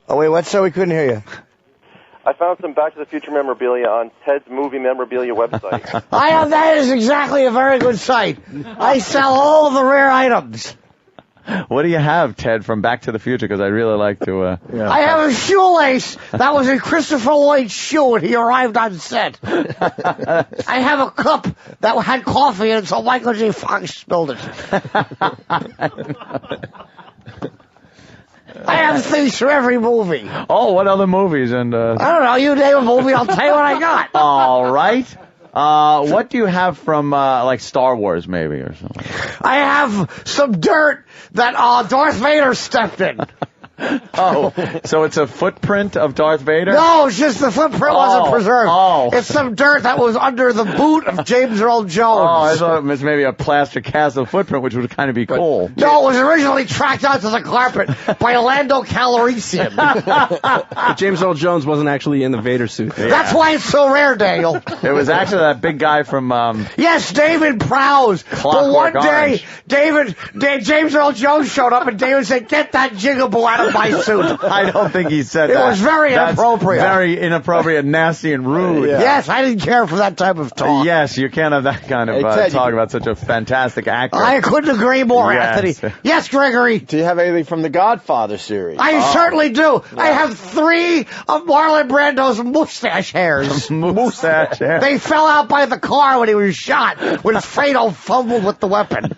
Oh, wait, what? So we couldn't hear you. I found some Back to the Future memorabilia on Ted's Movie Memorabilia website. That is exactly a very good site. I sell all the rare items. What do you have, Ted, from Back to the Future? Because I'd really like to... I have a shoelace that was in Christopher Lloyd's shoe when he arrived on set. I have a cup that had coffee in it, so Michael J. Fox spilled it. I have things for every movie. Oh, what other movies? And I don't know. You name a movie, I'll tell you what I got. All right. What do you have from, like Star Wars, maybe, or something? I have some dirt that Darth Vader stepped in. Oh, so it's a footprint of Darth Vader? No, it's just the footprint wasn't preserved. Oh. It's some dirt that was under the boot of James Earl Jones. Oh, I thought it was maybe a plaster cast of footprint, which would kind of be cool. No, it was originally tracked onto the carpet by Lando Calrissian. James Earl Jones wasn't actually in the Vader suit. Yeah. That's why it's so rare, Daniel. It was actually that big guy from... Yes, David Prowse. But one day, James Earl Jones showed up and David said, "Get that jigaboo out of my suit." I don't think he said that. It was very inappropriate. Very inappropriate, nasty, and rude. Yeah. Yes, I didn't care for that type of talk. Yes, you can't have that kind of talk about such a fantastic actor. I couldn't agree more, Yes. Anthony. Yes, Gregory. Do you have anything from the Godfather series? I certainly do. Yeah. I have 3 of Marlon Brando's mustache hairs. Mustache hair. They fell out by the car when he was shot, when Fredo fumbled with the weapon.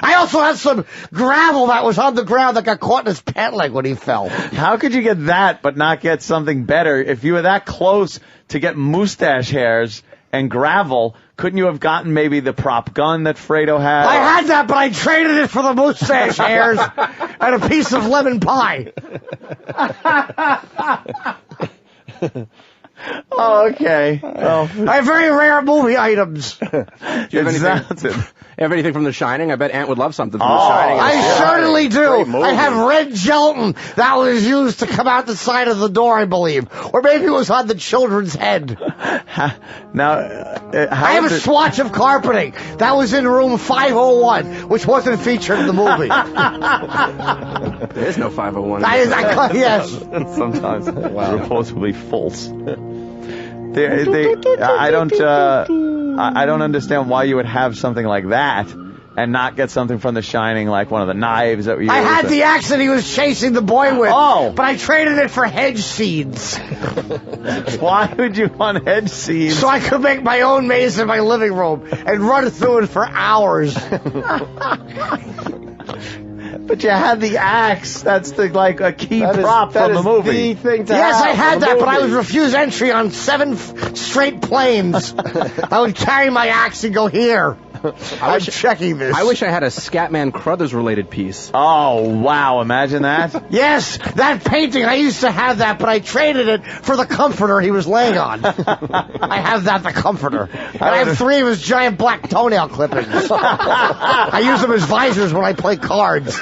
I also have some gravel that was on the ground that got caught in his pant leg when he fell. How could you get that but not get something better? If you were that close to get mustache hairs and gravel, couldn't you have gotten maybe the prop gun that Fredo had? I had that, but I traded it for the mustache hairs and a piece of lemon pie. Oh, okay. Well, I have very rare movie items. Do you have anything from The Shining? I bet Ant would love something from The Shining. I certainly do. I have red gelatin that was used to come out the side of the door, I believe. Or maybe it was on the children's head. Now, I have a swatch of carpeting that was in room 501, which wasn't featured in the movie. There is no 501. Yes. Sometimes repulsively false. I don't understand why you would have something like that and not get something from The Shining, like one of the knives that we used. I had the axe that he was chasing the boy with. Oh. But I traded it for hedge seeds. Why would you want hedge seeds? So I could make my own maze in my living room and run through it for hours. But you had the axe. That's a key prop from the movie. Yes, I had that, but I was refused entry on 7 straight planes. I would carry my axe and go here. I'm checking this. I wish I had a Scatman Crothers related piece. Oh, wow. Imagine that. Yes, that painting. I used to have that, but I traded it for the comforter he was laying on. I have that, the comforter. And I have 3 of his giant black toenail clippings. I use them as visors when I play cards.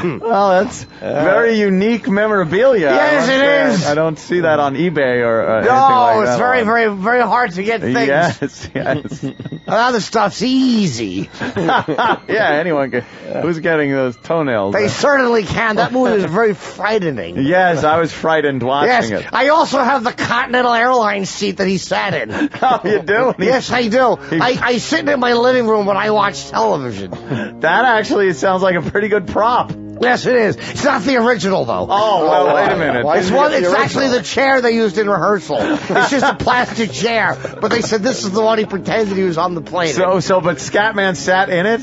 Well, that's very unique memorabilia. Yes, it is. I don't see that on eBay or anything like that. No, it's very, very, very hard to get things. Yes. Other stuff's easy. Yeah, anyone can. Who's getting those toenails? They certainly can. That movie was very frightening. Yes, I was frightened watching it. I also have the Continental Airlines seat that he sat in. Oh, you do? Yes, I do. I sit in my living room when I watch television. That actually sounds like a pretty good prop. Yes, it is. It's not the original, though. Oh, well, wait a minute. It's actually the chair they used in rehearsal. It's just a plastic chair. But they said this is the one he pretended he was on the plane. But Scatman sat in it?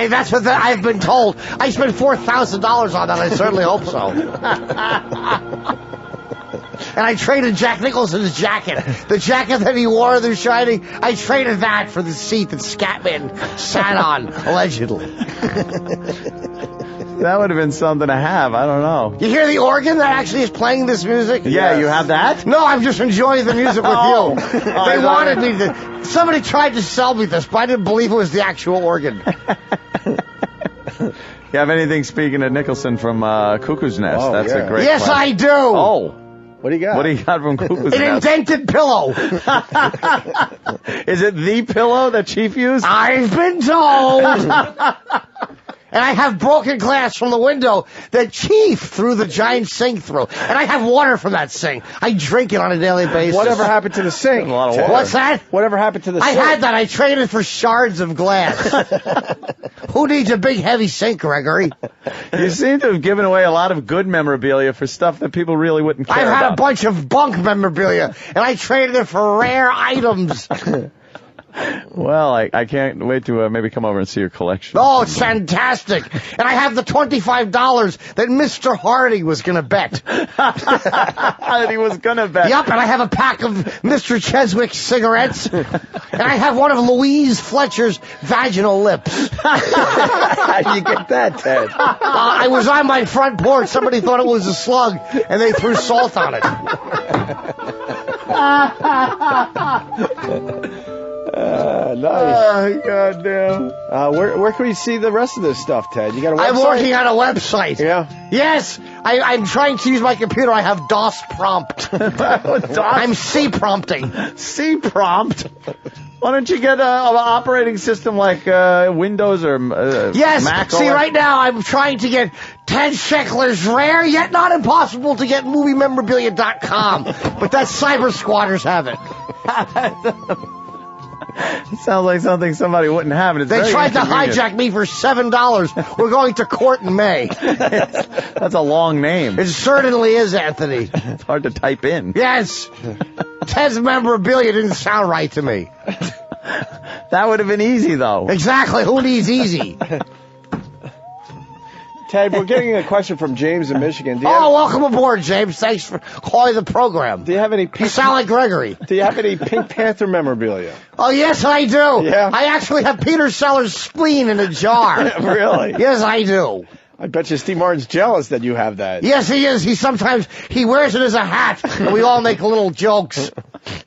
That's what I've been told. I spent $4,000 on that. I certainly hope so. And I traded Jack Nicholson's jacket. The jacket that he wore in The Shining, I traded that for the seat that Scatman sat on, allegedly. That would have been something to have. I don't know. You hear the organ that actually is playing this music? Yeah, you have that? No, I'm just enjoying the music with you. They wanted me to. Somebody tried to sell me this, but I didn't believe it was the actual organ. You have anything, speaking of Nicholson, from Cuckoo's Nest? That's a great Yes, class. I do. Oh. What do you got? What do you got from Cuckoo's An Nest? indented pillow. Is it the pillow that Chief used? I've been told. And I have broken glass from the window that Chief threw the giant sink through. And I have water from that sink. I drink it on a daily basis. Whatever happened to the sink? A lot of water. What's that? Whatever happened to the I sink? had that. I traded for shards of glass. Who needs a big, heavy sink, Gregory? You seem to have given away a lot of good memorabilia for stuff that people really wouldn't care I've had about. a bunch of bunk memorabilia, and I traded it for rare items. Well, I can't wait to maybe come over and see your collection. Oh, it's fantastic. And I have the $25 that Mr. Hardy was going to bet. That he was going to bet. Yup, and I have a pack of Mr. Cheswick's cigarettes. And I have one of Louise Fletcher's vaginal lips. How'd you get that, Ted? I was on my front porch. Somebody thought it was a slug, and they threw salt on it. Nice. Oh, goddamn. Where can we see the rest of this stuff, Ted? You got a website? I'm working on a website. Yeah. Yes, I'm trying to use my computer. I have DOS prompt. I'm C prompting. C prompt. Why don't you get an operating system like Windows or Yes, Mac? see, OS? right now I'm trying to get Ted Sheckler's rare, yet not impossible to get moviememorabilia.com. But that cyber squatters have it. It sounds like something somebody wouldn't have. And it's They very tried to inconvenient. hijack me for $7. We're going to court in May. That's a long name. It certainly is, Anthony. It's hard to type in. Yes. Ted's memorabilia didn't sound right to me. That would have been easy, though. Exactly. Who needs easy? Ted, we're getting a question from James in Michigan. Oh, welcome aboard, James. Thanks for calling the program. Do you have any You Pink, sound like Gregory. Do you have any Pink Panther memorabilia? Oh, yes, I do. Yeah? I actually have Peter Sellers' spleen in a jar. Really? Yes, I do. I bet you Steve Martin's jealous that you have that. Yes, he is. He wears it as a hat, and we all make little jokes.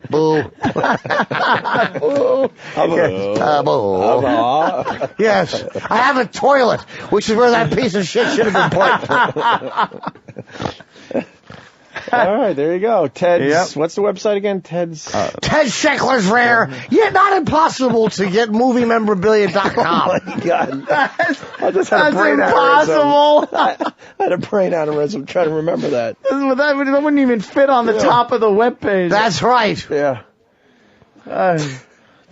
Boo. Boo. Yes. I have a toilet, which is where that piece of shit should have been put. All right, there you go. Ted's. Yep. What's the website again? Ted's. Ted Sheckler's rare, yet not impossible to get moviememorabilia.com. God. I just had a That's brain impossible. aneurysm. I had a brain aneurysm trying to remember that. That wouldn't even fit on the top of the webpage. That's right. Yeah. I Ted,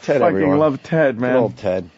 fucking everyone. love Ted, Good man. old Ted.